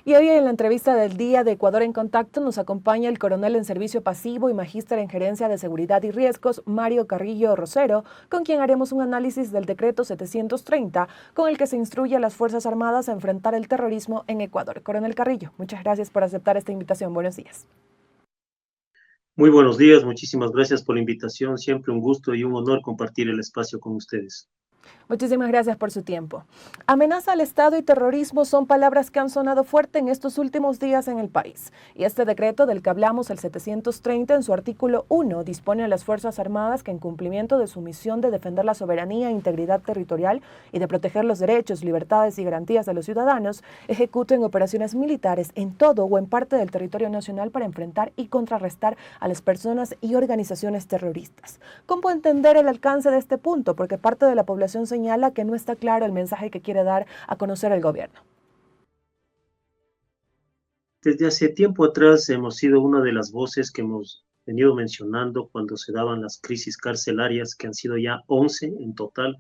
Y hoy en la entrevista del día de Ecuador en Contacto nos acompaña el coronel en servicio pasivo y magíster en gerencia de seguridad y riesgos, Mario Carrillo Rosero, con quien haremos un análisis del decreto 730, con el que se instruye a las Fuerzas Armadas a enfrentar el terrorismo en Ecuador. Coronel Carrillo, muchas gracias por aceptar esta invitación. Buenos días. Muy buenos días, muchísimas gracias por la invitación. Siempre un gusto y un honor compartir el espacio con ustedes. Muchísimas gracias por su tiempo. Amenaza al Estado y terrorismo son palabras que han sonado fuerte en estos últimos días en el país. Y este decreto del que hablamos, el 730, en su artículo 1, dispone a las Fuerzas Armadas que en cumplimiento de su misión de defender la soberanía e integridad territorial y de proteger los derechos, libertades y garantías de los ciudadanos, ejecuten operaciones militares en todo o en parte del territorio nacional para enfrentar y contrarrestar a las personas y organizaciones terroristas. ¿Cómo entender el alcance de este punto? Porque parte de la población señala que no está claro el mensaje que quiere dar a conocer el gobierno. Desde hace tiempo atrás hemos sido una de las voces que hemos venido mencionando cuando se daban las crisis carcelarias, que han sido ya 11 en total,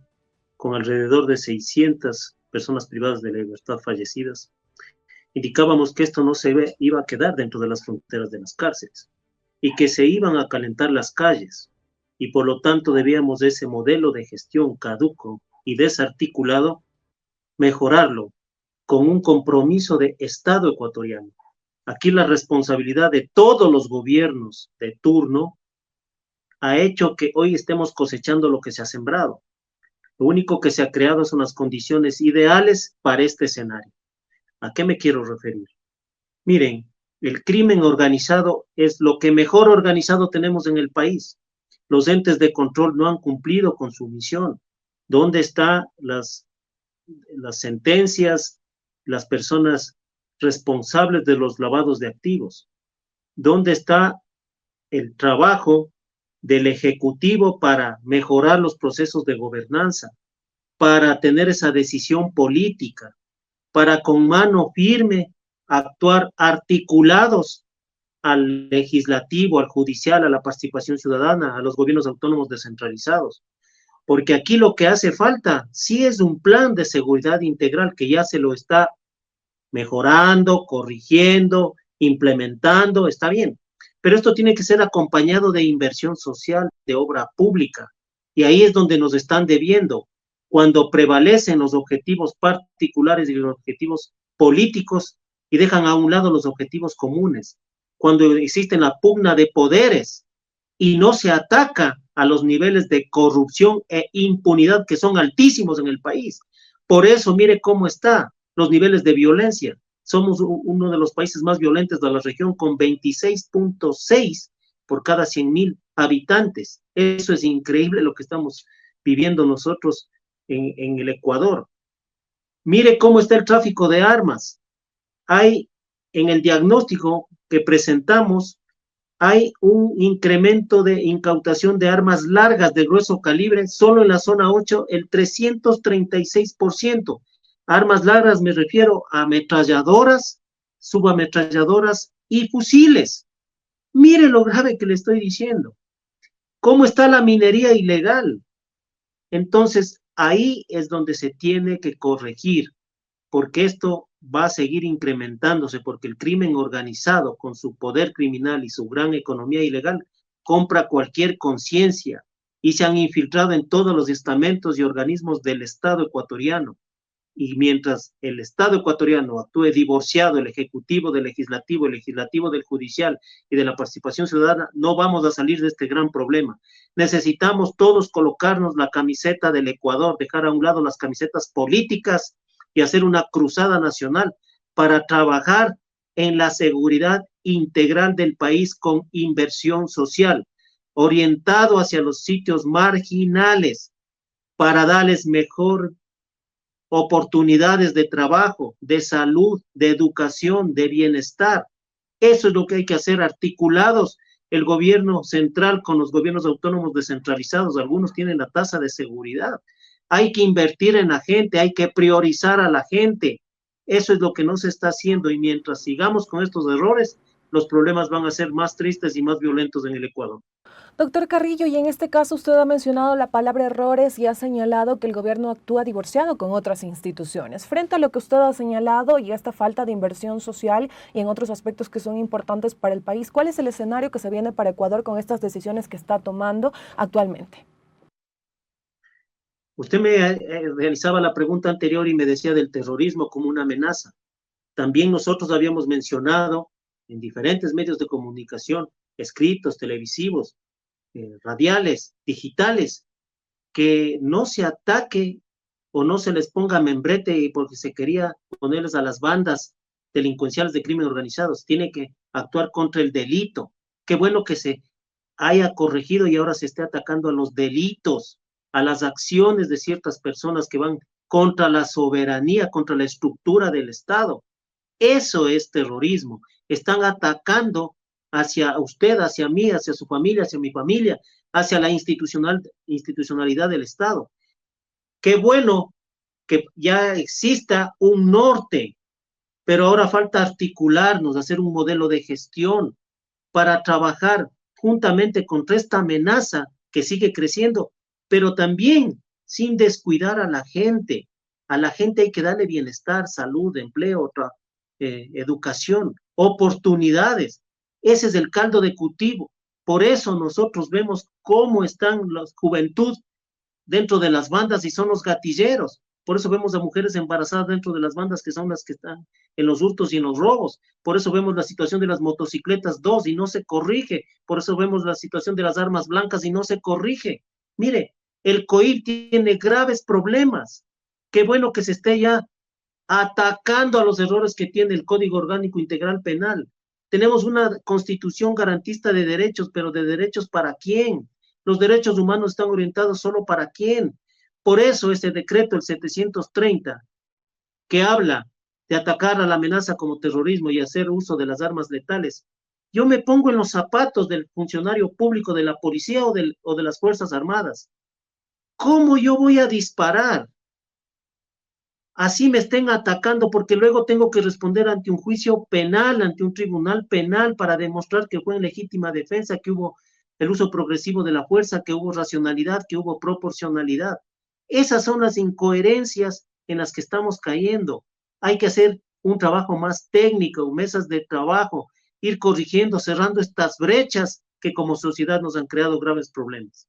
con alrededor de 600 personas privadas de la libertad fallecidas. Indicábamos que esto no iba a quedar dentro de las fronteras de las cárceles y que se iban a calentar las calles, y por lo tanto debíamos de ese modelo de gestión caduco y desarticulado mejorarlo con un compromiso de Estado ecuatoriano. Aquí la responsabilidad de todos los gobiernos de turno ha hecho que hoy estemos cosechando lo que se ha sembrado. Lo único que se ha creado son las condiciones ideales para este escenario. ¿A qué me quiero referir? Miren, el crimen organizado es lo que mejor organizado tenemos en el país. Los entes de control no han cumplido con su misión. ¿Dónde están las sentencias, las personas responsables de los lavados de activos? ¿Dónde está el trabajo del Ejecutivo para mejorar los procesos de gobernanza, para tener esa decisión política, para con mano firme actuar articulados al legislativo, al judicial, a la participación ciudadana, a los gobiernos autónomos descentralizados? Porque aquí lo que hace falta sí es un plan de seguridad integral que ya se lo está mejorando, corrigiendo, implementando, está bien. Pero esto tiene que ser acompañado de inversión social, de obra pública. Y ahí es donde nos están debiendo. Cuando prevalecen los objetivos particulares y los objetivos políticos y dejan a un lado los objetivos comunes. Cuando existe la pugna de poderes y no se ataca a los niveles de corrupción e impunidad que son altísimos en el país. Por eso, mire cómo está los niveles de violencia. Somos uno de los países más violentos de la región, con 26.6 por cada 100.000 habitantes. Eso es increíble lo que estamos viviendo nosotros en el Ecuador. Mire cómo está el tráfico de armas. Hay en el diagnóstico que presentamos, hay un incremento de incautación de armas largas de grueso calibre, solo en la zona 8, el 336%. Armas largas me refiero a ametralladoras, subametralladoras y fusiles. Mire lo grave que le estoy diciendo. ¿Cómo está la minería ilegal? Entonces, ahí es donde se tiene que corregir, porque esto va a seguir incrementándose, porque el crimen organizado, con su poder criminal y su gran economía ilegal, compra cualquier conciencia y se han infiltrado en todos los estamentos y organismos del Estado ecuatoriano. Y mientras el Estado ecuatoriano actúe divorciado, el Ejecutivo del Legislativo, el Legislativo del Judicial y de la participación ciudadana, no vamos a salir de este gran problema. Necesitamos todos colocarnos la camiseta del Ecuador, dejar a un lado las camisetas políticas y hacer una cruzada nacional para trabajar en la seguridad integral del país con inversión social, orientado hacia los sitios marginales para darles mejor oportunidades de trabajo, de salud, de educación, de bienestar. Eso es lo que hay que hacer, articulados el gobierno central con los gobiernos autónomos descentralizados. Algunos tienen la tasa de seguridad. Hay que invertir en la gente, hay que priorizar a la gente. Eso es lo que no se está haciendo, y mientras sigamos con estos errores, los problemas van a ser más tristes y más violentos en el Ecuador. Doctor Carrillo, y en este caso usted ha mencionado la palabra errores y ha señalado que el gobierno actúa divorciado con otras instituciones. Frente a lo que usted ha señalado y esta falta de inversión social y en otros aspectos que son importantes para el país, ¿cuál es el escenario que se viene para Ecuador con estas decisiones que está tomando actualmente? Usted me realizaba la pregunta anterior y me decía del terrorismo como una amenaza. También nosotros habíamos mencionado en diferentes medios de comunicación, escritos, televisivos, radiales, digitales, que no se ataque o no se les ponga membrete porque se quería ponerles a las bandas delincuenciales de crimen organizado. Tiene que actuar contra el delito. Qué bueno que se haya corregido y ahora se esté atacando a los delitos, a las acciones de ciertas personas que van contra la soberanía, contra la estructura del Estado. Eso es terrorismo. Están atacando hacia usted, hacia mí, hacia su familia, hacia mi familia, hacia la institucionalidad del Estado. Qué bueno que ya exista un norte, pero ahora falta articularnos, hacer un modelo de gestión para trabajar juntamente contra esta amenaza que sigue creciendo, pero también sin descuidar a la gente. A la gente hay que darle bienestar, salud, empleo, educación, oportunidades. Ese es el caldo de cultivo. Por eso nosotros vemos cómo están la juventud dentro de las bandas y son los gatilleros. Por eso vemos a mujeres embarazadas dentro de las bandas que son las que están en los hurtos y en los robos. Por eso vemos la situación de las motocicletas 2 y no se corrige. Por eso vemos la situación de las armas blancas y no se corrige. Mire, el COIP tiene graves problemas. Qué bueno que se esté ya atacando a los errores que tiene el Código Orgánico Integral Penal. Tenemos una constitución garantista de derechos, pero ¿de derechos para quién? Los derechos humanos están orientados solo para quién. Por eso este decreto, el 730, que habla de atacar a la amenaza como terrorismo y hacer uso de las armas letales, yo me pongo en los zapatos del funcionario público de la policía o de las Fuerzas Armadas. ¿Cómo yo voy a disparar? Así me estén atacando, porque luego tengo que responder ante un juicio penal, ante un tribunal penal, para demostrar que fue en legítima defensa, que hubo el uso progresivo de la fuerza, que hubo racionalidad, que hubo proporcionalidad. Esas son las incoherencias en las que estamos cayendo. Hay que hacer un trabajo más técnico, mesas de trabajo, ir corrigiendo, cerrando estas brechas que como sociedad nos han creado graves problemas.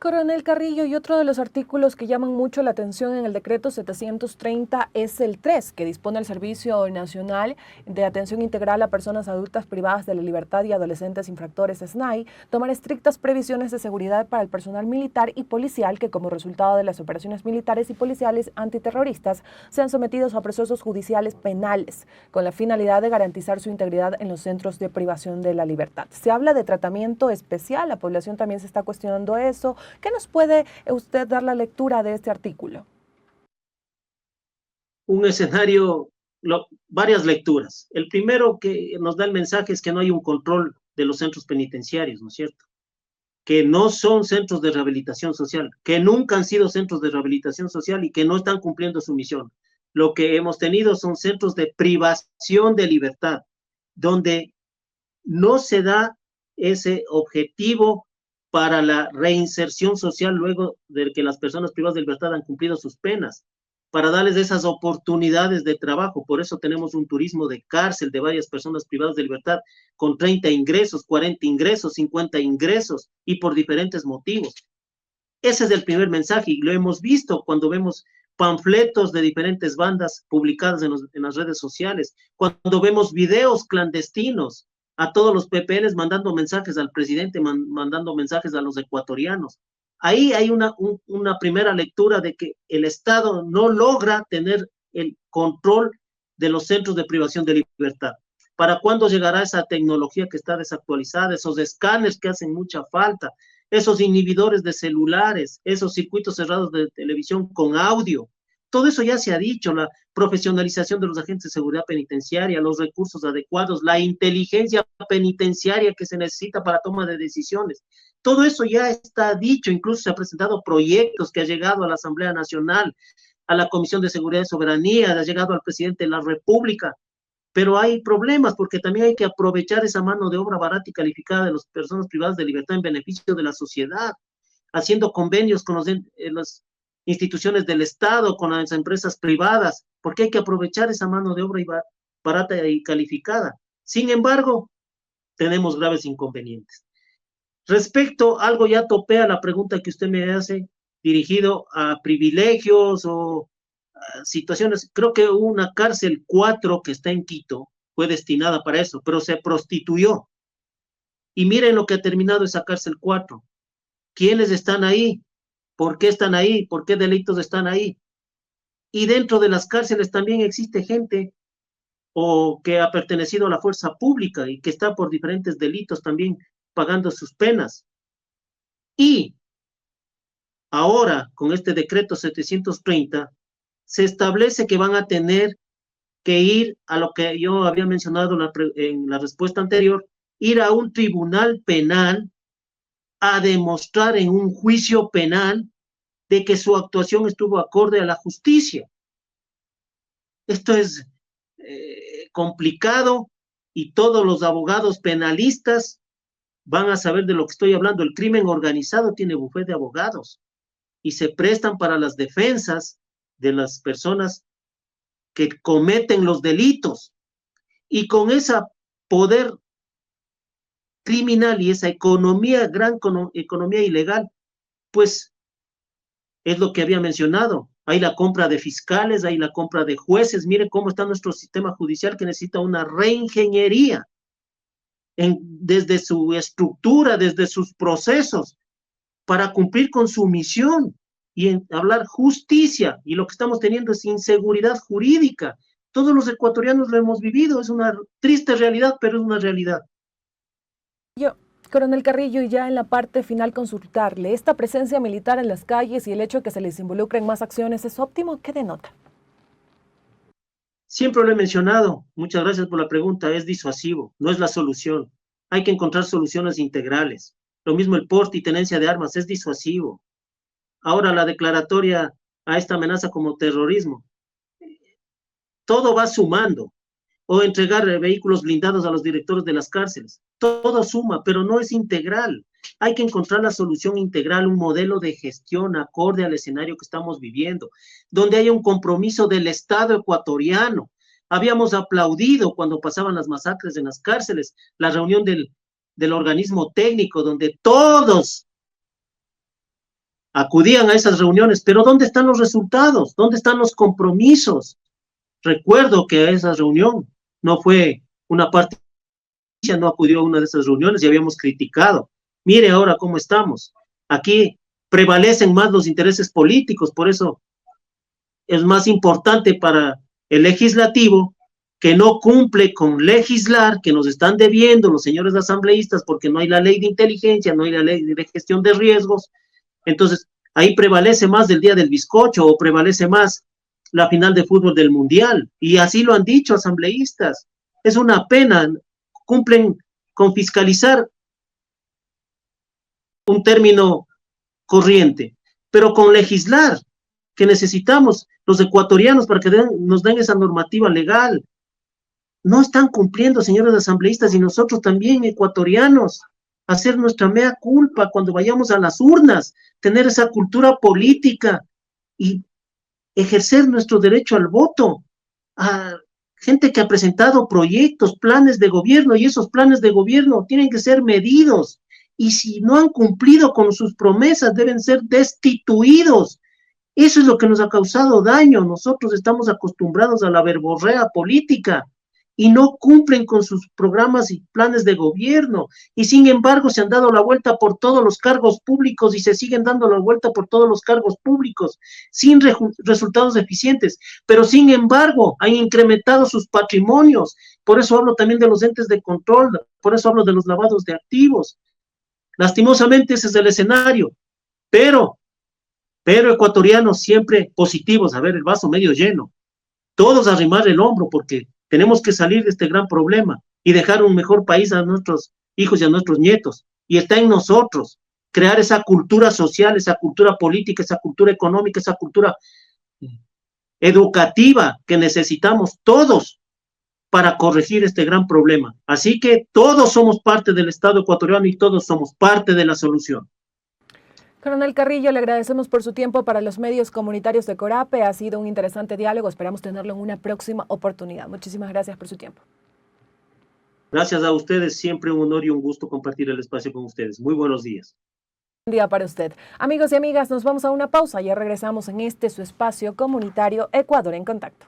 Coronel Carrillo, y otro de los artículos que llaman mucho la atención en el decreto 730 es el 3, que dispone el Servicio Nacional de Atención Integral a Personas Adultas Privadas de la Libertad y Adolescentes Infractores SNAI, tomar estrictas previsiones de seguridad para el personal militar y policial que como resultado de las operaciones militares y policiales antiterroristas sean sometidos a procesos judiciales penales, con la finalidad de garantizar su integridad en los centros de privación de la libertad. Se habla de tratamiento especial, la población también se está cuestionando eso. ¿Qué nos puede usted dar la lectura de este artículo? Un escenario, varias lecturas. El primero que nos da el mensaje es que no hay un control de los centros penitenciarios, ¿no es cierto? Que no son centros de rehabilitación social, que nunca han sido centros de rehabilitación social y que no están cumpliendo su misión. Lo que hemos tenido son centros de privación de libertad, donde no se da ese objetivo para la reinserción social luego de que las personas privadas de libertad han cumplido sus penas, para darles esas oportunidades de trabajo. Por eso tenemos un turismo de cárcel de varias personas privadas de libertad con 30 ingresos, 40 ingresos, 50 ingresos y por diferentes motivos. Ese es el primer mensaje y lo hemos visto cuando vemos panfletos de diferentes bandas publicadas en las redes sociales, cuando vemos videos clandestinos a todos los PPLs mandando mensajes al presidente, mandando mensajes a los ecuatorianos. Ahí hay una primera lectura de que el Estado no logra tener el control de los centros de privación de libertad. ¿Para cuándo llegará esa tecnología que está desactualizada, esos escáneres que hacen mucha falta, esos inhibidores de celulares, esos circuitos cerrados de televisión con audio? Todo eso ya se ha dicho, la profesionalización de los agentes de seguridad penitenciaria, los recursos adecuados, la inteligencia penitenciaria que se necesita para toma de decisiones. Todo eso ya está dicho, incluso se han presentado proyectos que ha llegado a la Asamblea Nacional, a la Comisión de Seguridad y Soberanía, ha llegado al presidente de la República. pero hay problemas porque también hay que aprovechar esa mano de obra barata y calificada de las personas privadas de libertad en beneficio de la sociedad, haciendo convenios con las instituciones del Estado, con las empresas privadas, porque hay que aprovechar esa mano de obra barata y calificada. Sin embargo, tenemos graves inconvenientes. Respecto, algo ya topé a la pregunta que usted me hace, dirigido a privilegios o a situaciones. Creo que una cárcel 4 que está en Quito fue destinada para eso, pero se prostituyó. Y miren lo que ha terminado esa cárcel 4. ¿Quiénes están ahí? ¿Por qué están ahí? ¿Por qué delitos están ahí? Y dentro de las cárceles también existe gente o que ha pertenecido a la fuerza pública y que está por diferentes delitos también pagando sus penas. Y ahora, con este decreto 730, se establece que van a tener que ir a lo que yo había mencionado en la respuesta anterior, ir a un tribunal penal a demostrar en un juicio penal de que su actuación estuvo acorde a la justicia. Esto es complicado y todos los abogados penalistas van a saber de lo que estoy hablando. El crimen organizado tiene bufete de abogados y se prestan para las defensas de las personas que cometen los delitos. Y con ese poder criminal y esa economía, gran economía ilegal, pues es lo que había mencionado. Hay la compra de fiscales, hay la compra de jueces. Mire cómo está nuestro sistema judicial que necesita una reingeniería desde su estructura, desde sus procesos, para cumplir con su misión y hablar justicia. Y lo que estamos teniendo es inseguridad jurídica. Todos los ecuatorianos lo hemos vivido, es una triste realidad, pero es una realidad. Coronel Carrillo, y ya en la parte final consultarle, ¿esta presencia militar en las calles y el hecho de que se les involucre en más acciones es óptimo? ¿Qué denota? Siempre lo he mencionado, muchas gracias por la pregunta, es disuasivo, no es la solución. Hay que encontrar soluciones integrales. Lo mismo el porte y tenencia de armas es disuasivo. Ahora la declaratoria a esta amenaza como terrorismo. Todo va sumando. O entregar vehículos blindados a los directores de las cárceles. Todo suma, pero no es integral. Hay que encontrar la solución integral, un modelo de gestión acorde al escenario que estamos viviendo, donde haya un compromiso del Estado ecuatoriano. Habíamos aplaudido cuando pasaban las masacres en las cárceles, la reunión del organismo técnico, donde todos acudían a esas reuniones, pero ¿dónde están los resultados? ¿Dónde están los compromisos? Recuerdo que a esa reunión no fue una parte, no acudió a una de esas reuniones y habíamos criticado. Mire ahora cómo estamos. Aquí prevalecen más los intereses políticos, por eso es más importante para el legislativo que no cumple con legislar, que nos están debiendo los señores asambleístas porque no hay la ley de inteligencia, no hay la ley de gestión de riesgos. Entonces, ahí prevalece más el día del bizcocho o prevalece más la final de fútbol del mundial, y así lo han dicho asambleístas. Es una pena, cumplen con fiscalizar un término corriente, pero con legislar, que necesitamos los ecuatorianos para que nos den esa normativa legal. No están cumpliendo, señores asambleístas, y nosotros también, ecuatorianos, hacer nuestra mea culpa cuando vayamos a las urnas, tener esa cultura política y ejercer nuestro derecho al voto, a gente que ha presentado proyectos, planes de gobierno, y esos planes de gobierno tienen que ser medidos, y si no han cumplido con sus promesas, deben ser destituidos. Eso es lo que nos ha causado daño. Nosotros estamos acostumbrados a la verborrea política, y no cumplen con sus programas y planes de gobierno, y sin embargo se han dado la vuelta por todos los cargos públicos y se siguen dando la vuelta por todos los cargos públicos sin resultados eficientes, pero sin embargo han incrementado sus patrimonios. Por eso hablo también de los entes de control, por eso hablo de los lavados de activos. Lastimosamente ese es el escenario, pero ecuatorianos siempre positivos, a ver el vaso medio lleno, todos a arrimar el hombro porque tenemos que salir de este gran problema y dejar un mejor país a nuestros hijos y a nuestros nietos. Y está en nosotros crear esa cultura social, esa cultura política, esa cultura económica, esa cultura educativa que necesitamos todos para corregir este gran problema. Así que todos somos parte del Estado ecuatoriano y todos somos parte de la solución. Coronel Carrillo, le agradecemos por su tiempo para los medios comunitarios de Corape. Ha sido un interesante diálogo. Esperamos tenerlo en una próxima oportunidad. Muchísimas gracias por su tiempo. Gracias a ustedes. Siempre un honor y un gusto compartir el espacio con ustedes. Muy buenos días. Buen día para usted. Amigos y amigas, nos vamos a una pausa. Ya regresamos en este su espacio comunitario Ecuador en Contacto.